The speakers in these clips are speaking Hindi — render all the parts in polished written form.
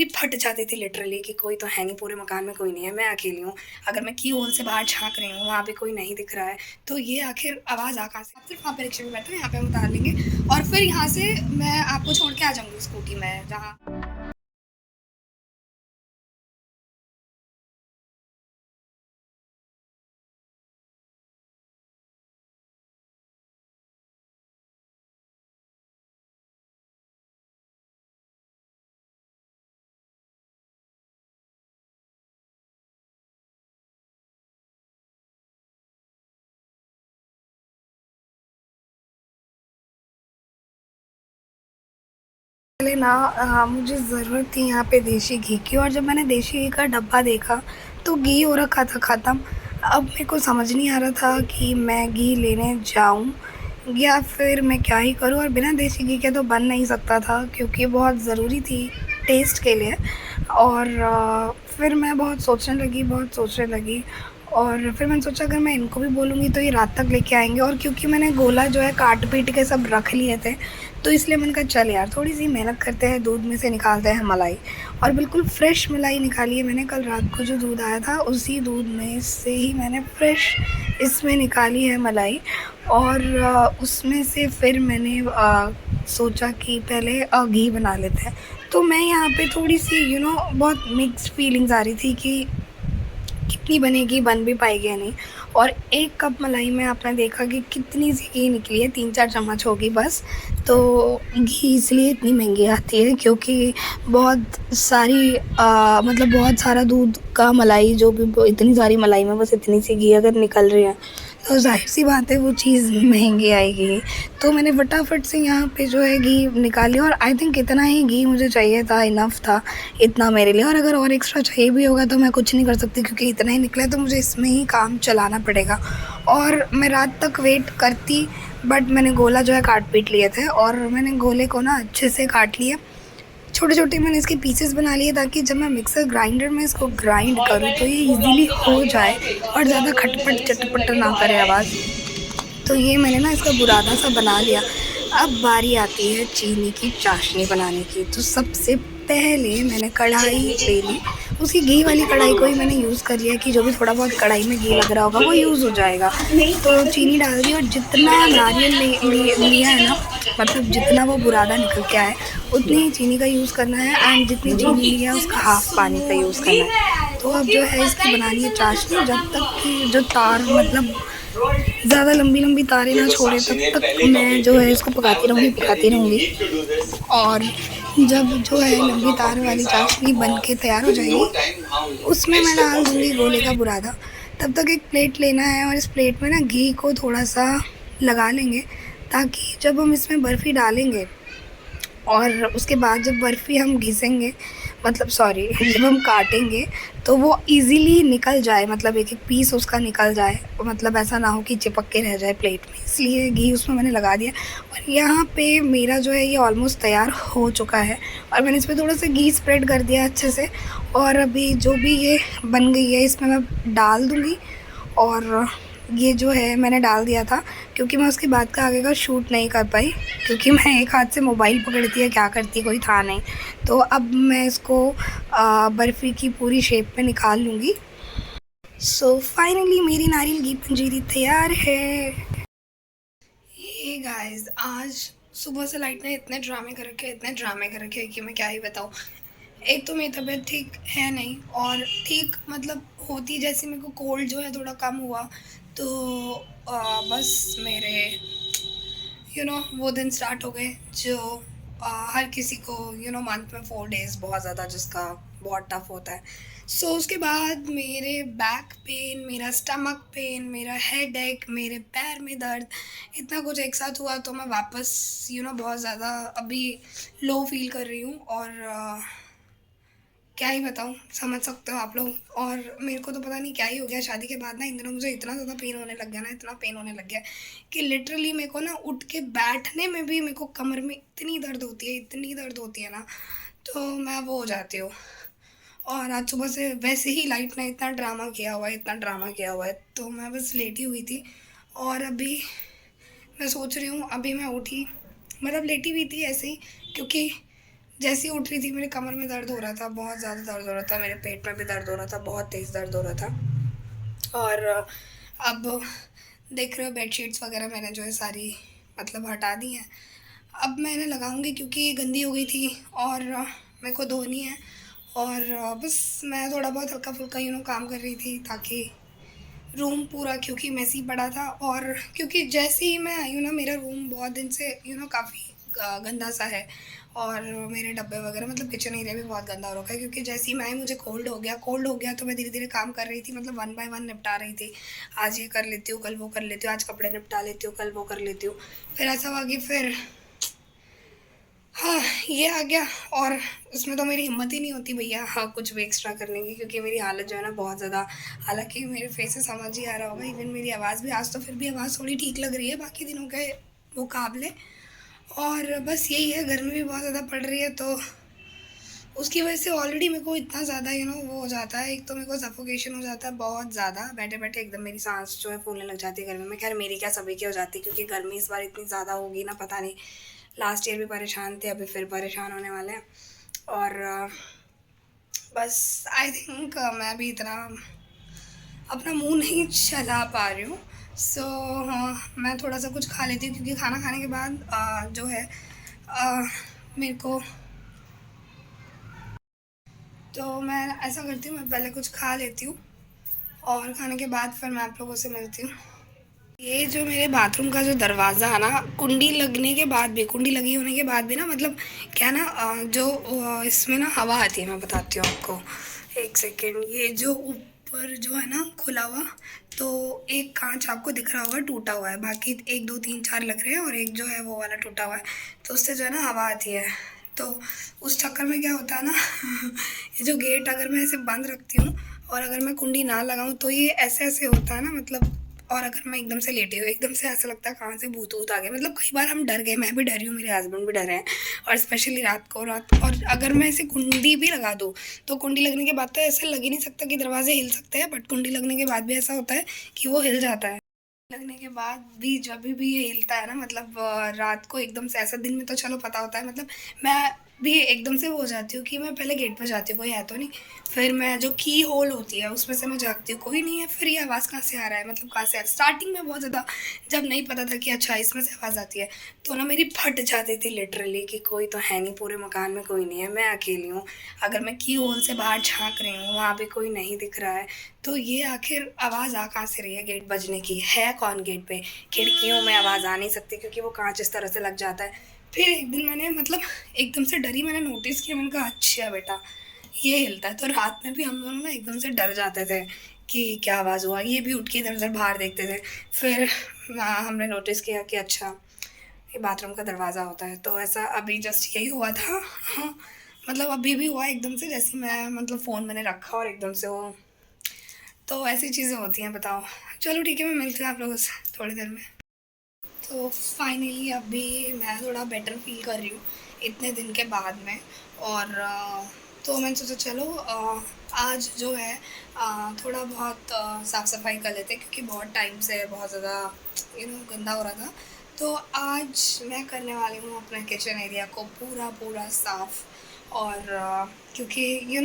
मेरी फट जाती थी लिटरली कि कोई तो है नहीं, पूरे मकान में कोई नहीं है, मैं अकेली हूँ। अगर मैं की होल से बाहर झाँक रही हूँ, वहाँ पे कोई नहीं दिख रहा है, तो ये आखिर आवाज़ आ कहाँ से? आप सिर्फ़ वहाँ पे रिक्शे में बैठो, यहाँ पे हम उतार लेंगे और फिर यहाँ से मैं आपको छोड़ के आ जाऊँगी स्कूटी में जहाँ। पहले ना मुझे ज़रूरत थी यहाँ पे देसी घी की, और जब मैंने देसी घी का डब्बा देखा तो घी हो रखा था ख़त्म। अब मेरे को समझ नहीं आ रहा था कि मैं घी लेने जाऊँ या फिर मैं क्या ही करूँ, और बिना देसी घी के तो बन नहीं सकता था क्योंकि बहुत ज़रूरी थी टेस्ट के लिए। और फिर मैं बहुत सोचने लगी और फिर मैंने सोचा अगर मैं इनको भी बोलूँगी तो ये रात तक लेके आएँगे, और क्योंकि मैंने गोला जो है काट पीट के सब रख लिए थे, तो इसलिए मैंने कहा चल यार थोड़ी सी मेहनत करते हैं, दूध में से निकालते हैं मलाई। और बिल्कुल फ्रेश मलाई निकाली है मैंने, कल रात को जो दूध आया था उसी दूध में से ही मैंने फ्रेश इसमें निकाली है मलाई। और उसमें से फिर मैंने सोचा कि पहले घी बना लेते हैं। तो मैं यहाँ पे थोड़ी सी बहुत मिक्स्ड फीलिंग्स आ रही थी कि कितनी बनेगी, बन भी पाएगी या नहीं। और 1 कप मलाई में आपने देखा कि कितनी सी घी निकली है, 3-4 चम्मच होगी बस। तो घी इसलिए इतनी महंगी आती है क्योंकि बहुत सारी मतलब बहुत सारा दूध का मलाई, जो भी इतनी सारी मलाई में बस इतनी सी घी अगर निकल रही है तो ज़ाहिर-सी बात है वो चीज़ महंगी आएगी। तो मैंने फटाफट से यहाँ पे जो है घी निकाल लिया, और आई थिंक इतना ही घी मुझे चाहिए था, इनफ था इतना मेरे लिए। और अगर और एक्स्ट्रा चाहिए भी होगा तो मैं कुछ नहीं कर सकती क्योंकि इतना ही निकला है, तो मुझे इसमें ही काम चलाना पड़ेगा। और मैं रात तक वेट करती, बट मैंने गोला जो है काट पीट लिए थे, और मैंने गोले को ना अच्छे से काट लिया। छोटे-छोटे मैंने इसके पीसेस बना लिए ताकि जब मैं मिक्सर ग्राइंडर में इसको ग्राइंड करूँ तो ये ईज़िली हो जाए और ज़्यादा खटपट चटपट ना करे आवाज़। तो ये मैंने ना इसका बुरादा सा बना लिया। अब बारी आती है चीनी की चाशनी बनाने की। तो सबसे पहले मैंने कढ़ाई ले ली, उसी घी वाली कढ़ाई को ही मैंने यूज़ कर लिया कि जो भी थोड़ा बहुत कढ़ाई में घी लग रहा होगा वो यूज़ हो जाएगा। तो चीनी डाल दी, और जितना नारियल लिया है ना, मतलब जितना वो बुरादा निकल के आए उतनी ही चीनी का यूज़ करना है, एंड जितनी चीनी लिया है उसका हाफ़ पानी का यूज़ करना है। तो अब जो है इसकी बनानी है चाशनी, जब तक कि जो तार मतलब ज़्यादा लंबी-लंबी तारें ना छोड़े तब तक मैं जो है इसको पकाती रहूँगी। और जब जो है लंबी तार वाली चाशनी बन के तैयार हो जाएगी, उसमें मैं डाल दूँगी गोले का बुरादा। तब तक एक प्लेट लेना है और इस प्लेट में ना घी को थोड़ा-सा लगा लेंगे, ताकि जब हम इसमें बर्फ़ी डालेंगे और उसके बाद जब बर्फ़ी हम घिसेंगे, मतलब सॉरी जब हम काटेंगे तो वो ईज़िली निकल जाए, मतलब एक-एक पीस उसका निकल जाए, मतलब ऐसा ना हो कि चिपक के रह जाए प्लेट में। इसलिए घी उसमें मैंने लगा दिया, और यहाँ पे मेरा जो है ये ऑलमोस्ट तैयार हो चुका है, और मैंने इसपे थोड़ा-सा घी स्प्रेड कर दिया अच्छे से। और अभी जो भी ये बन गई है इसमें मैं डाल दूँगी, और ये जो है मैंने डाल दिया था क्योंकि मैं उसके बाद का आगे का शूट नहीं कर पाई, क्योंकि मैं एक हाथ से मोबाइल पकड़ती है क्या करती कोई था नहीं। तो अब मैं इसको बर्फ़ी की पूरी शेप में निकाल लूँगी। सो फाइनली मेरी नारियल घी पंजीरी तैयार है। हे गाइस, आज सुबह से लाइट ने इतने ड्रामे कर रखे हैं कि मैं क्या ही बताऊँ। एक तो मेरी तबीयत ठीक है नहीं, और ठीक मतलब होती जैसे मेरे को कोल्ड जो है थोड़ा कम हुआ, तो बस मेरे वो दिन स्टार्ट हो गए जो हर किसी को मंथ में 4 डेज़ बहुत ज़्यादा जिसका बहुत टफ होता है। सो उसके बाद मेरे बैक पेन, मेरा स्टमक पेन, मेरा हेडेक, मेरे पैर में दर्द, इतना कुछ एक साथ हुआ, तो मैं वापस बहुत ज़्यादा अभी लो फील कर रही हूँ। और क्या ही बताऊँ, समझ सकते हो आप लोग। और मेरे को तो पता नहीं क्या ही हो गया शादी के बाद ना, इन दिनों मुझे इतना ज़्यादा पेन होने लग गया ना, इतना पेन होने लग गया कि लिटरली मेरे को ना उठ के बैठने में भी मेरे को कमर में इतनी दर्द होती है, इतनी दर्द होती है ना, तो मैं वो हो जाती हूँ। और आज सुबह से वैसे ही लाइट ने इतना ड्रामा किया हुआ है, तो मैं बस लेटी हुई थी। और अभी मैं सोच रही हूँ, अभी मैं उठी, मतलब लेटी हुई थी ऐसे ही, क्योंकि जैसे ही उठ रही थी मेरे कमर में दर्द हो रहा था, बहुत ज़्यादा दर्द हो रहा था, मेरे पेट में भी दर्द हो रहा था, बहुत तेज़ दर्द हो रहा था। और अब देख रहे हो बेडशीट्स वगैरह मैंने जो है सारी मतलब हटा दी हैं। अब मैं इन्हें लगाऊंगी क्योंकि ये गंदी हो गई थी और मेरे को धोनी है। और बस मैं थोड़ा बहुत हल्का फुल्का काम कर रही थी ताकि रूम पूरा, क्योंकि मेसी पड़ा था। और क्योंकि जैसे ही मैं आई हूँ ना, मेरा रूम बहुत दिन से काफ़ी गंदा सा है। और मेरे डब्बे वगैरह मतलब किचन एरिया भी बहुत गंदा हो रखा है, क्योंकि जैसे ही मैं आई मुझे कोल्ड हो गया तो मैं धीरे धीरे काम कर रही थी, मतलब वन बाय वन निपटा रही थी। आज ये कर लेती हूँ, कल वो कर लेती हूँ, आज कपड़े निपटा लेती हूँ, कल वो कर लेती हूँ। फिर ऐसा हुआ कि फिर हाँ, ये आ गया। और उसमें तो मेरी हिम्मत ही नहीं होती भैया, हाँ, कुछ भी एक्स्ट्रा करने की, क्योंकि मेरी हालत जो है ना बहुत ज़्यादा, हालांकि मेरे फेस से समझ ही आ रहा होगा, इवन मेरी आवाज़ भी आज तो फिर भी आवाज़ थोड़ी ठीक लग रही है बाकी दिनों के मुकाबले। और बस यही है, गर्मी भी बहुत ज़्यादा पड़ रही है, तो उसकी वजह से ऑलरेडी मेरे को इतना ज़्यादा वो हो जाता है। एक तो मेरे को सफोकेशन हो जाता है बहुत ज़्यादा, बैठे बैठे एकदम मेरी सांस जो है फूलने लग जाती है गर्मी में। खैर मेरी क्या, सभी की हो जाती है, क्योंकि गर्मी इस बार इतनी ज़्यादा होगी ना, पता नहीं। लास्ट ईयर भी परेशान थे, अभी फिर परेशान होने वाले हैं। और बस आई थिंक मैं भी इतना अपना मुंह नहीं चला पा रही हूँ। सो हाँ, मैं थोड़ा सा कुछ खा लेती हूँ, क्योंकि खाना खाने के बाद जो है मेरे को, तो मैं ऐसा करती हूँ, मैं पहले कुछ खा लेती हूँ और खाने के बाद फिर मैं आप लोगों से मिलती हूँ। ये जो मेरे बाथरूम का जो दरवाज़ा है ना, कुंडी लगने के बाद भी, कुंडी लगी होने के बाद भी ना, मतलब क्या ना, जो इसमें ना हवा आती है, मैं बताती हूँ आपको, एक सेकेंड। ये जो ऊपर जो है ना खुला हुआ, तो एक कांच आपको दिख रहा होगा टूटा हुआ है, बाकी एक दो तीन चार लग रहे हैं और एक जो है वो वाला टूटा हुआ है, तो उससे जो है ना हवा आती है। तो उस चक्कर में क्या होता है ना ये जो गेट अगर मैं ऐसे बंद रखती हूँ और अगर मैं कुंडी ना लगाऊँ तो ये ऐसे ऐसे होता है ना, मतलब। और अगर मैं एकदम से लेटी हूँ, एकदम से ऐसा लगता है कहाँ से भूत वूत आ गए, मतलब कई बार हम डर गए, मैं भी डरी हूँ, मेरे हस्बैंड भी डरे हैं। और स्पेशली रात और अगर मैं ऐसे कुंडी भी लगा दूँ, तो कुंडी लगने के बाद तो ऐसा लग ही नहीं सकता कि दरवाजे हिल सकते हैं, बट कुंडी लगने के बाद भी ऐसा होता है कि वो हिल जाता है। लगने के बाद भी जब भी ये हिलता है ना, मतलब रात को एकदम से ऐसा, दिन में तो चलो पता होता है, मतलब मैं भी एकदम से वो हो जाती हूँ कि मैं पहले गेट पर जाती हूँ, कोई है तो नहीं। फिर मैं जो की होल होती है उसमें से मैं झाँकती हूँ, कोई नहीं है। फिर ये आवाज़ कहाँ से आ रहा है, मतलब कहाँ से आ रहा है। स्टार्टिंग में बहुत ज़्यादा, जब नहीं पता था कि अच्छा इसमें से आवाज़ आती है, तो ना मेरी फट जाती थी लिटरली कि कोई तो है नहीं, पूरे मकान में कोई नहीं है, मैं अकेली हूँ। अगर मैं की होल से बाहर झाँक रही हूँ, वहाँ भी कोई नहीं दिख रहा है, तो ये आखिर आवाज़ आ कहाँ से रही है, गेट बजने की है कौन गेट पे। खिड़कियों में आवाज़ आ नहीं सकती, क्योंकि वो कांच इस तरह से लग जाता है। फिर एक दिन मैंने, मतलब एकदम से डरी, मैंने नोटिस किया, मैंने कहा अच्छा बेटा ये हिलता है। तो रात में भी हम दोनों ना एकदम से डर जाते थे कि क्या आवाज़ हुआ, ये भी उठ के इधर उधर बाहर देखते थे। फिर हमने नोटिस किया कि अच्छा ये बाथरूम का दरवाज़ा होता है। तो ऐसा अभी जस्ट यही हुआ था, हाँ, मतलब अभी भी हुआ एकदम से, जैसे मैं मतलब फ़ोन मैंने रखा और एकदम से वो, तो ऐसी चीज़ें होती हैं, बताओ। चलो ठीक है, मैं मिलती हूँ आप लोगों से थोड़ी देर में। तो फाइनली अभी मैं थोड़ा बेटर फील कर रही हूँ इतने दिन के बाद में। और तो मैंने सोचा चलो आज जो है थोड़ा बहुत साफ़ सफाई कर लेते हैं, क्योंकि बहुत टाइम से बहुत ज़्यादा गंदा हो रहा था। तो आज मैं करने वाली हूँ अपना किचन एरिया को पूरा पूरा साफ़। और क्योंकि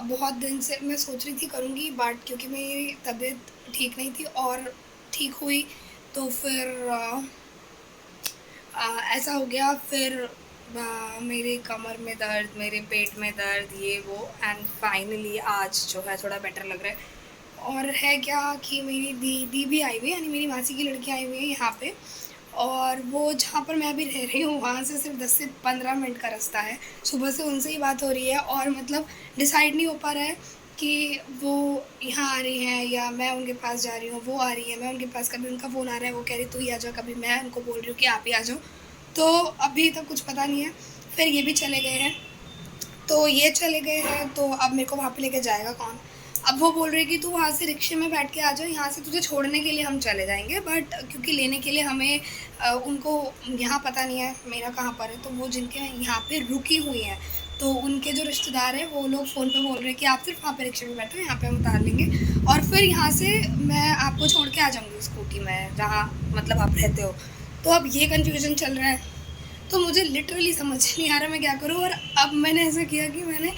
बहुत दिन से मैं सोच रही थी करूँगी, बट क्योंकि मेरी तबीयत ठीक नहीं थी और ठीक हुई, तो फिर ऐसा हो गया। फिर मेरे कमर में दर्द, मेरे पेट में दर्द, ये वो, एंड फाइनली आज जो है थोड़ा बेटर लग रहा है। और है क्या कि मेरी दीदी भी आई हुई है, यानी मेरी मासी की लड़की आई हुई है यहाँ पे। और वो जहाँ पर मैं अभी रह रही हूँ वहाँ से सिर्फ 10 से 15 मिनट का रास्ता है। सुबह से उनसे ही बात हो रही है और मतलब डिसाइड नहीं हो पा रहा है कि वो यहाँ आ रही हैं या मैं उनके पास जा रही हूँ, वो आ रही है मैं उनके पास। कभी उनका फ़ोन आ रहा है, वो कह रही तू ही आ जा, कभी मैं उनको बोल रही हूँ कि आप ही आ जाओ। तो अभी तक कुछ पता नहीं है। फिर ये भी चले गए हैं, तो ये चले गए हैं, तो अब मेरे को वहाँ पे लेके जाएगा कौन। अब वो बोल रही है कि तू वहाँ से रिक्शे में बैठ के आ जाओ, यहाँ से तुझे छोड़ने के लिए हम चले जाएंगे, बट क्योंकि लेने के लिए हमें उनको यहाँ पता नहीं है मेरा कहाँ पर है, तो वो जिनके यहाँ पे रुकी हुई हैं, तो उनके जो रिश्तेदार हैं वो लोग फ़ोन पे बोल रहे हैं कि आप सिर्फ वहाँ पे रिक्शे में बैठो, यहाँ पे हम उतार लेंगे और फिर यहाँ से मैं आपको छोड़ के आ जाऊँगी स्कूटी में, जहाँ मतलब आप रहते हो। तो अब ये कन्फ्यूज़न चल रहा है। तो मुझे लिटरली समझ नहीं आ रहा मैं क्या करूँ। और अब मैंने ऐसा किया कि मैंने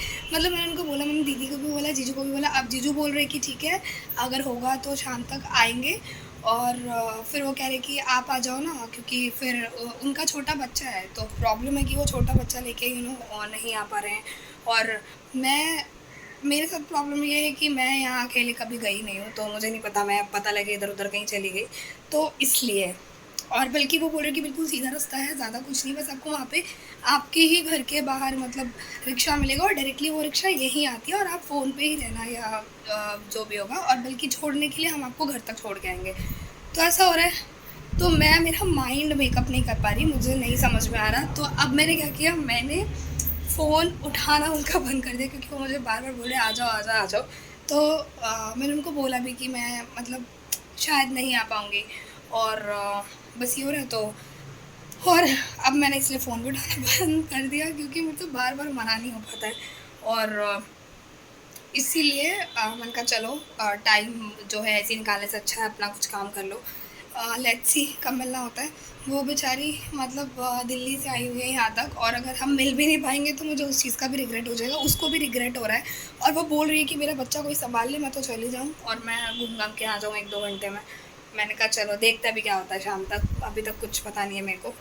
उनको बोला, मैंने दीदी को भी बोला, जीजू को भी बोला। अब जीजू बोल रहे कि ठीक है, अगर होगा तो शाम तक आएँगे। और फिर वो कह रहे कि आप आ जाओ ना, क्योंकि फिर उनका छोटा बच्चा है, तो प्रॉब्लम है कि वो छोटा बच्चा लेके नहीं आ पा रहे हैं। और मैं मेरे साथ प्रॉब्लम ये है कि मैं यहाँ अकेले कभी गई नहीं हूँ, तो मुझे नहीं पता, मैं पता लगे इधर-उधर कहीं चली गई, तो इसलिए। और बल्कि वो बोल रहे कि बिल्कुल सीधा रास्ता है, ज़्यादा कुछ नहीं, बस आपको वहाँ पे आपके ही घर के बाहर मतलब रिक्शा मिलेगा, और डायरेक्टली वो रिक्शा यहीं आती है, और आप फ़ोन पे ही रहना, या जो भी होगा, और बल्कि छोड़ने के लिए हम आपको घर तक छोड़ के आएँगे। तो ऐसा हो रहा है, तो मेरा माइंड मेकअप नहीं कर पा रही, मुझे नहीं समझ में आ रहा। तो अब मैंने क्या किया, मैंने फ़ोन उठाना उनका बंद कर दिया, क्योंकि वो मुझे बार-बार बोले आ जाओ, आ जाओ, आ जाओ। तो मैंने उनको बोला भी कि मैं मतलब शायद नहीं आ पाऊँगी, और बस ये हो रहा है। तो और अब मैंने इसलिए फ़ोन भी उठाना बंद कर दिया, क्योंकि मुझसे बार-बार मना नहीं हो पाता है। और इसीलिए मैंने कहा चलो, टाइम जो है ऐसे ही निकालने से अच्छा है अपना कुछ काम कर लो। लेट्स सी कब मिलना होता है। वो बेचारी मतलब दिल्ली से आई हुई है यहाँ तक, और अगर हम मिल भी नहीं पाएँगे तो मुझे उस चीज़ का भी रिग्रेट हो जाएगा, उसको भी रिग्रेट हो रहा है। और वो बोल रही है कि मेरा बच्चा कोई सँभाल ले, मैं तो चली जाऊँ और मैं घूम-घाम के आ जाऊँ 1-2 घंटे में। मैंने कहा चलो देखते हैं अभी क्या होता है शाम तक, अभी तक कुछ पता नहीं है मेरे को।